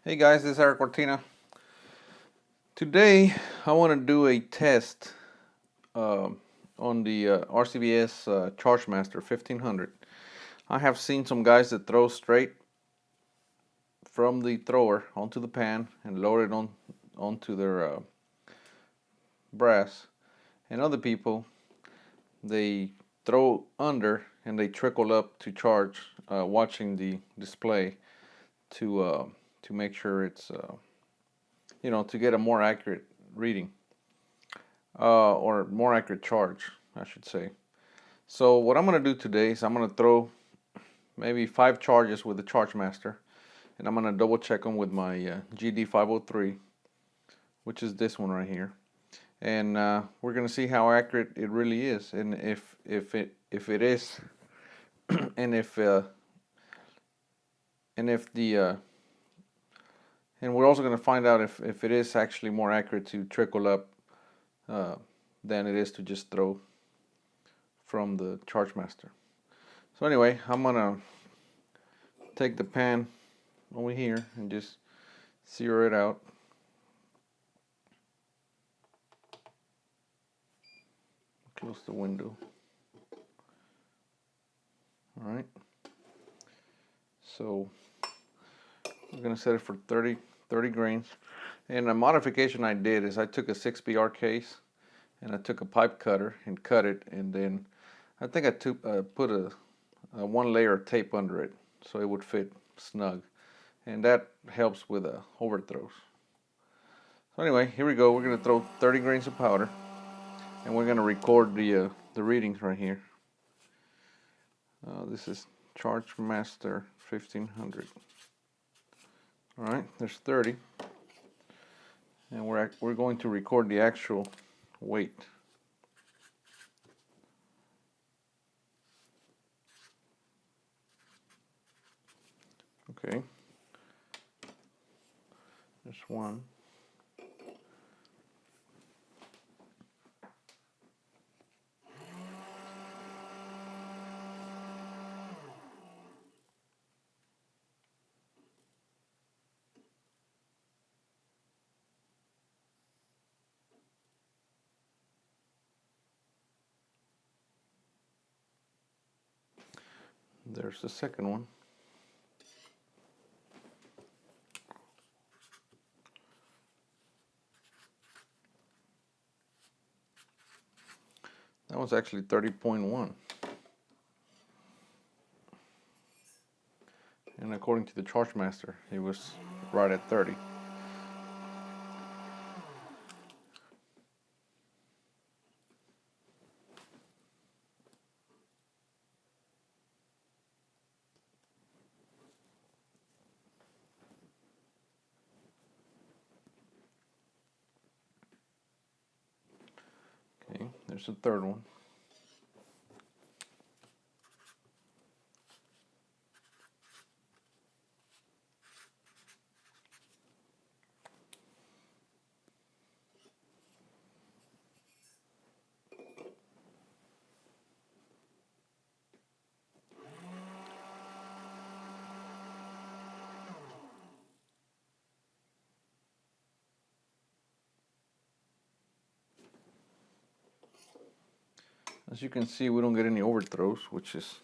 Hey guys, this is Eric Cortina. Today I want to do a test uh, on the RCBS Chargemaster 1500. I have seen some guys that throw straight from the thrower onto the pan and load it onto their brass, and other people they throw under and they trickle up to charge, watching the display to make sure it's to get a more accurate reading, or more accurate charge, I should say. So what I'm going to do today is I'm going to throw maybe 5 charges with the Chargemaster, and I'm going to double check them with my GD503, which is this one right here. And we're going to see how accurate it really is, and if it is, and if the and we're also going to find out if it is actually more accurate to trickle up than it is to just throw from the Chargemaster. So anyway, I'm gonna take the pan over here and just zero it out. Close the window. Alright. So we're gonna set it for 30 grains. And a modification I did is I took a 6BR case and I took a pipe cutter and cut it, and then I think I put a 1 layer of tape under it so it would fit snug, and that helps with overthrows. So anyway, here we go. We're going to throw 30 grains of powder, and we're going to record the readings right here. This is Chargemaster 1500. All right, there's 30, and we're going to record the actual weight. Okay, there's 1. There's the second one. That was actually 30.1. And according to the Chargemaster, it was right at 30. Okay, there's the third one. As you can see, we don't get any overthrows, which is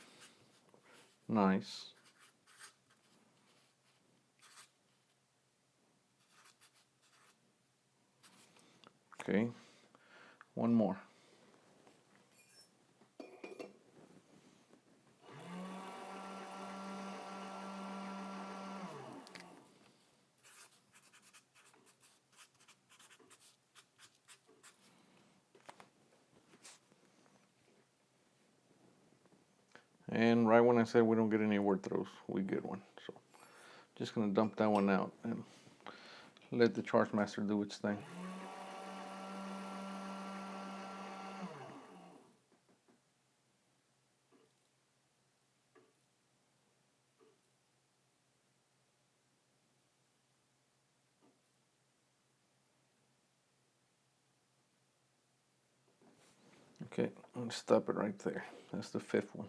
nice. Okay, one more. And right when I said we don't get any overthrows, we get one. So just gonna dump that one out and let the Chargemaster do its thing. Okay, let's stop it right there. That's the 5th one.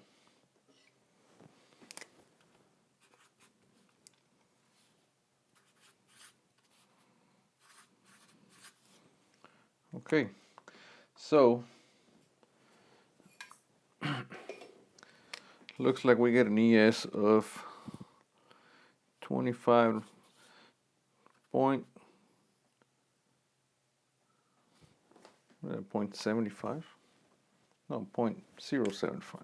Okay, so looks like we get an ES of 25 point 0.75. No, 0.075.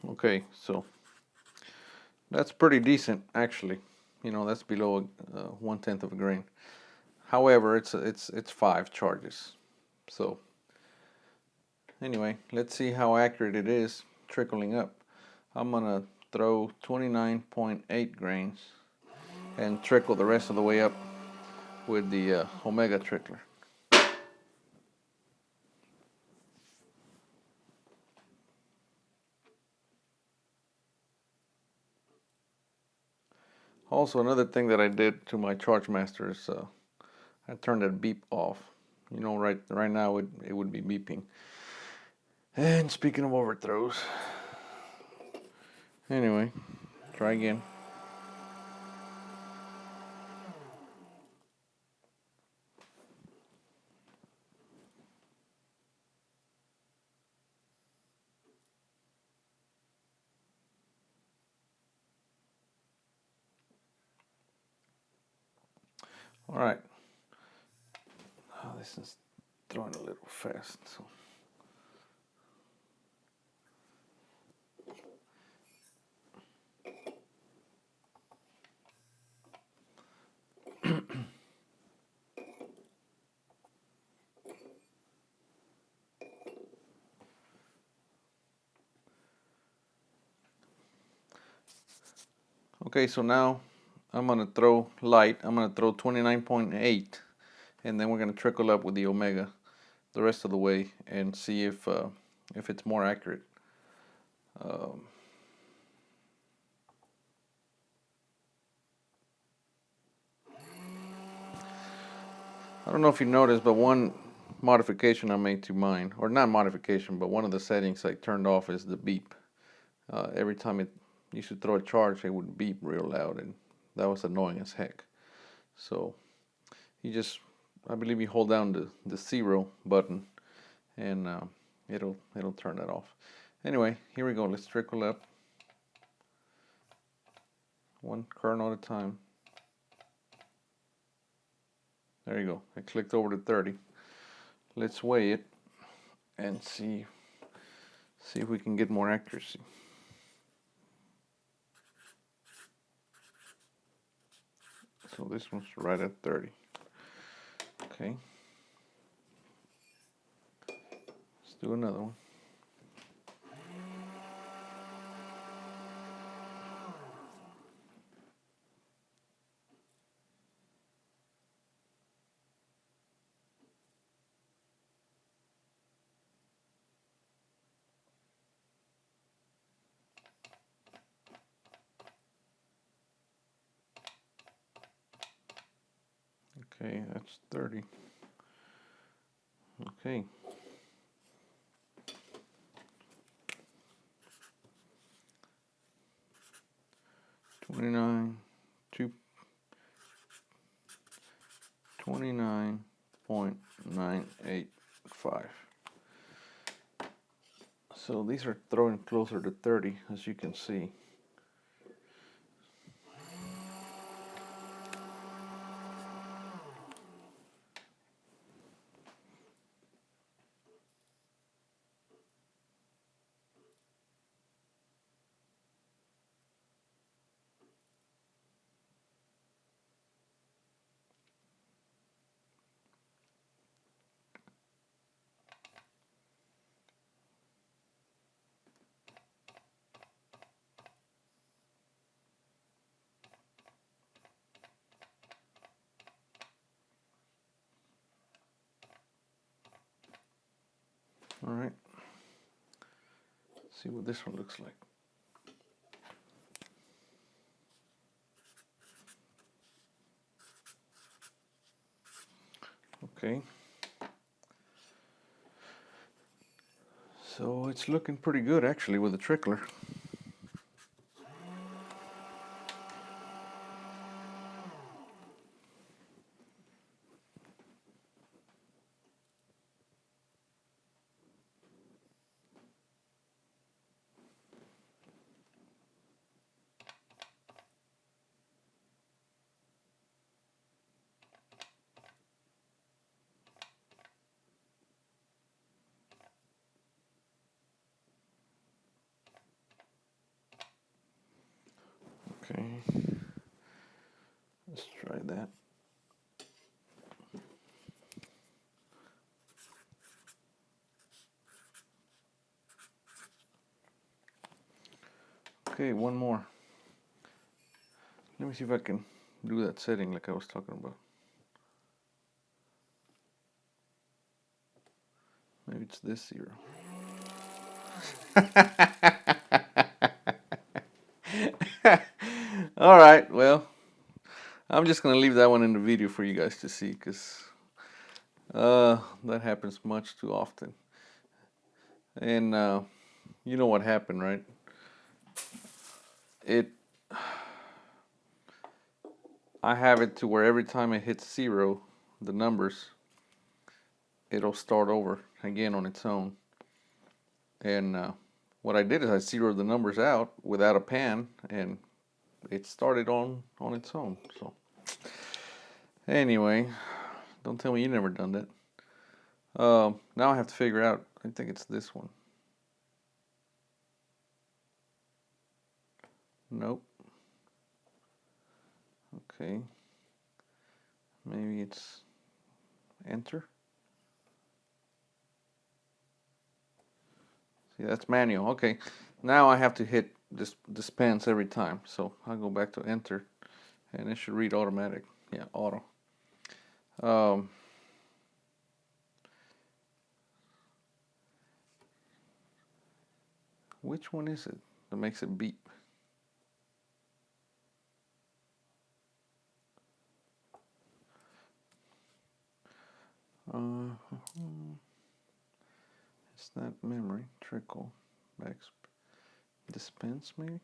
Okay, so that's pretty decent, actually. You know, that's below 1/10 of a grain. However, it's 5 charges. So anyway, let's see how accurate it is trickling up. I'm gonna throw 29.8 grains and trickle the rest of the way up with the Omega trickler. Also, another thing that I did to my Chargemaster is I turned that beep off. You know, right now it would be beeping. And speaking of overthrows, anyway, try again. All right. Oh, this is throwing a little fast. So. Okay, so now I'm gonna throw light. I'm gonna throw 29.8, and then we're gonna trickle up with the Omega the rest of the way and see if it's more accurate. I don't know if you noticed, but one modification I made to mine, or not modification, but one of the settings I turned off is the beep. Every time it used to throw a charge, it would beep real loud, and that was annoying as heck. So you just, I believe you hold down the 0 button, and it'll turn that off. Anyway, here we go. Let's trickle up, one kernel at a time. There you go. I clicked over to 30. Let's weigh it and see if we can get more accuracy. So this one's right at 30. Okay. Let's do another one. Okay, that's 30. Okay. Two 29.985. So these are throwing closer to 30, as you can see. All right. Let's see what this one looks like. Okay. So it's looking pretty good actually with the trickler. Let's try that. Okay, one more. Let me see if I can do that setting like I was talking about. Maybe it's this 0. All right, well, I'm just going to leave that one in the video for you guys to see, because that happens much too often. And you know what happened, right? I have it to where every time it hits 0, the numbers, it'll start over again on its own. And what I did is I zeroed the numbers out without a pan, and it started on its own. So anyway, don't tell me you never done that. Now I have to figure out, I think it's this one. Nope. Okay. Maybe it's enter. See, that's manual. Okay. Now I have to hit dispense every time. So I'll go back to enter, and it should read automatic. Yeah, auto. Which one is it that makes it beep? It's not memory, trickle, back, dispense maybe?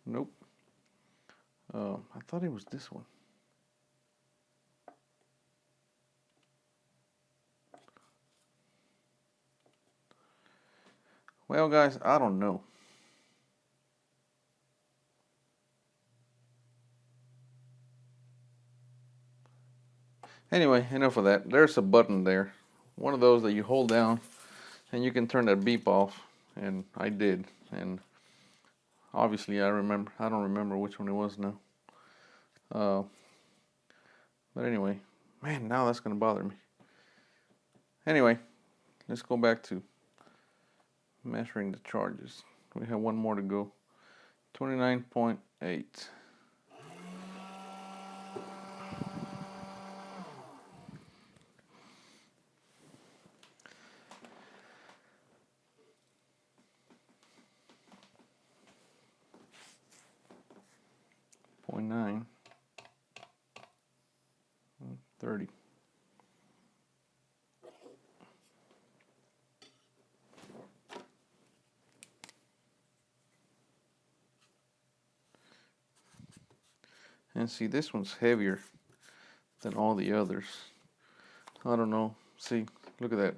Nope. I thought it was this one. Well, guys, I don't know. Anyway, enough of that. There's a button there. One of those that you hold down and you can turn that beep off. And I did. And obviously I don't remember which one it was now. But anyway, man, now that's going to bother me. Anyway, let's go back to measuring the charges. We have one more to go. 29.8. .9, 30. And see, this one's heavier than all the others. I don't know. See, look at that.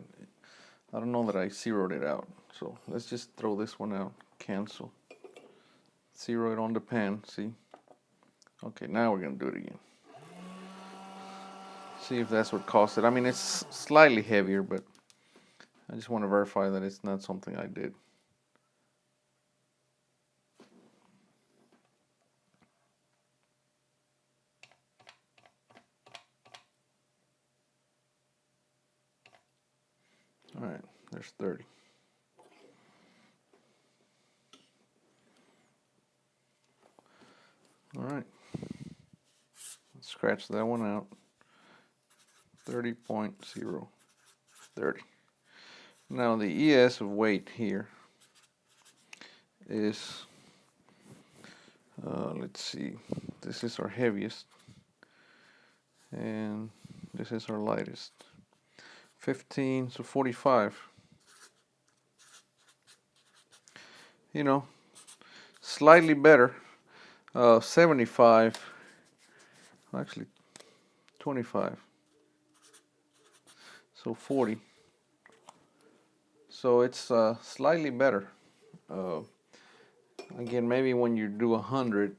I don't know that I zeroed it out. So let's just throw this one out. Cancel. Zero it on the pan. See? Okay, now we're going to do it again. See if that's what caused it. I mean, it's slightly heavier, but I just want to verify that it's not something I did. All right, there's 30. All right, let's scratch that one out. 30.030. Now the ES of weight here is, let's see, this is our heaviest, and this is our lightest. 15, so 45. You know, slightly better. 75, actually 25. So 40. So it's slightly better. Again, maybe when you do 100,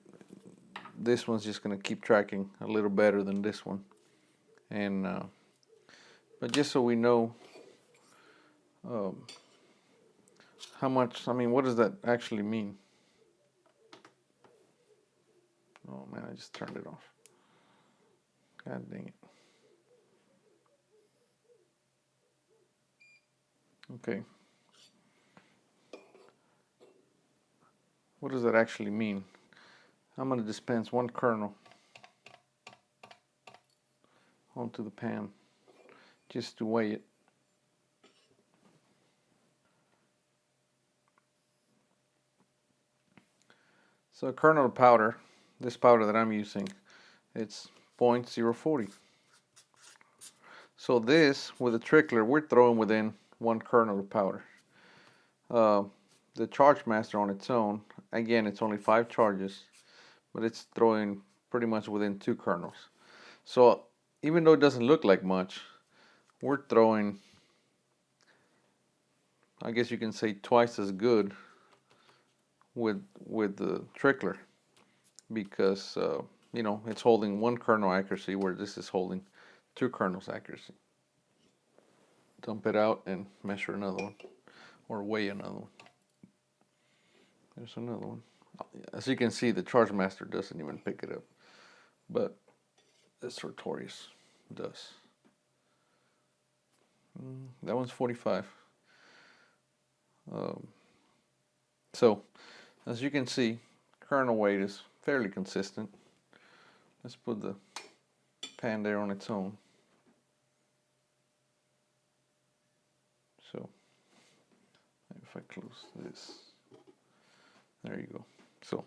this one's just going to keep tracking a little better than this one. And but just so we know how much, I mean, what does that actually mean? Oh man, I just turned it off. God dang it. Okay. What does that actually mean? I'm going to dispense 1 kernel onto the pan just to weigh it. So a kernel of powder, this powder that I'm using, it's 0.040. So this, with a trickler, we're throwing within 1 kernel of powder. The Chargemaster on its own, again, it's only 5 charges, but it's throwing pretty much within 2 kernels. So even though it doesn't look like much, we're throwing, I guess you can say, twice as good with the trickler, because you know, it's holding 1 kernel accuracy where this is holding 2 kernels accuracy. Dump it out and measure another one, or weigh another one. There's another one. As you can see, the Chargemaster doesn't even pick it up, but the Sartorius does. That one's 45. So, as you can see, kernel weight is fairly consistent. Let's put the pan there on its own. So, if I close this, there you go. So,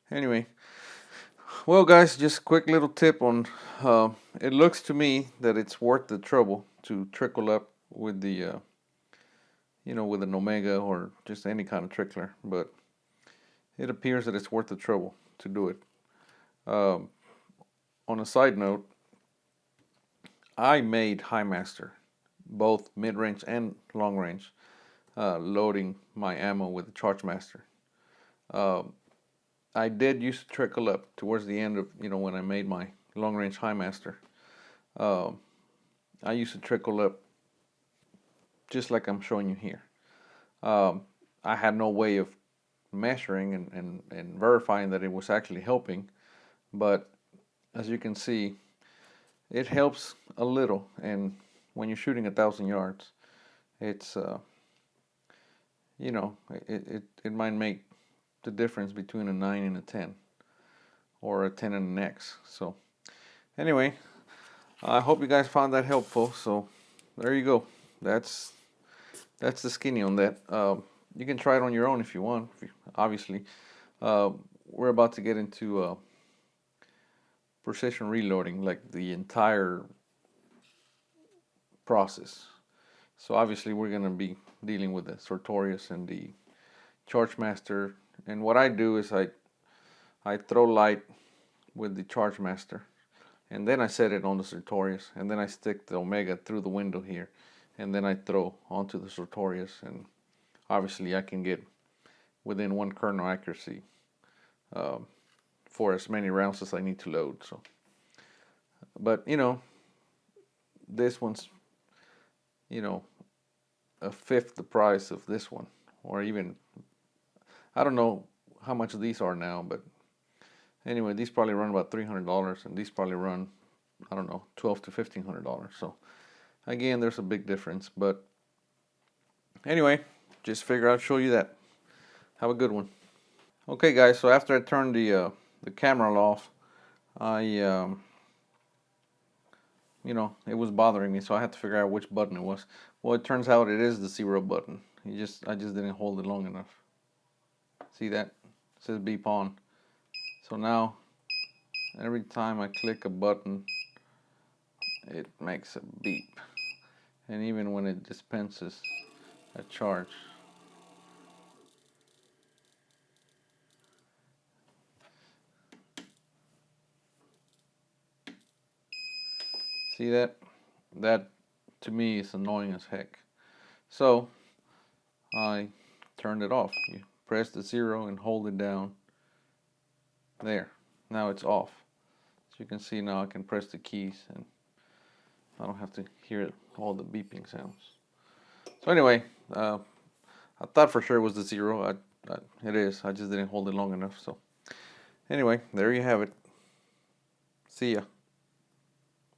anyway, well guys, just a quick little tip on, it looks to me that it's worth the trouble to trickle up with the, you know, with an Omega or just any kind of trickler, but it appears that it's worth the trouble to do it. On a side note, I made Highmaster, both mid-range and long-range, loading my ammo with the Chargemaster. I did used to trickle up towards the end of, you know, when I made my long-range Highmaster. I used to trickle up just like I'm showing you here. I had no way of measuring and verifying that it was actually helping, but as you can see, it helps a little. And when you're shooting 1,000 yards, it's you know, it might make the difference between a 9 and a 10, or a 10 and an X. So anyway, I hope you guys found that helpful. So there you go. That's the skinny on that. You can try it on your own if you want, obviously. We're about to get into precision reloading, like the entire process. So obviously we're going to be dealing with the Sartorius and the Chargemaster. And what I do is I throw light with the Chargemaster, and then I set it on the Sartorius, and then I stick the Omega through the window here, and then I throw onto the Sartorius, and obviously I can get within 1 kernel accuracy for as many rounds as I need to load. So, but you know, this one's, you know, a fifth the price of this one, or even, I don't know how much these are now, but anyway, these probably run about $300, and these probably run, I don't know, $1,200 to $1,500. So again, there's a big difference, but anyway, just figure I'd show you that. Have a good one. Okay guys, so after I turned the camera off, I you know, it was bothering me, so I had to figure out which button it was. Well, it turns out it is the 0 button. I just didn't hold it long enough. See that? It says beep on. So now, every time I click a button, it makes a beep. And even when it dispenses a charge. See that? That to me is annoying as heck. So I turned it off. You press the 0 and hold it down. There. Now it's off. So you can see now I can press the keys and I don't have to hear all the beeping sounds. So anyway, I thought for sure it was the 0. It is. I just didn't hold it long enough. So Anyway, there you have it. See ya.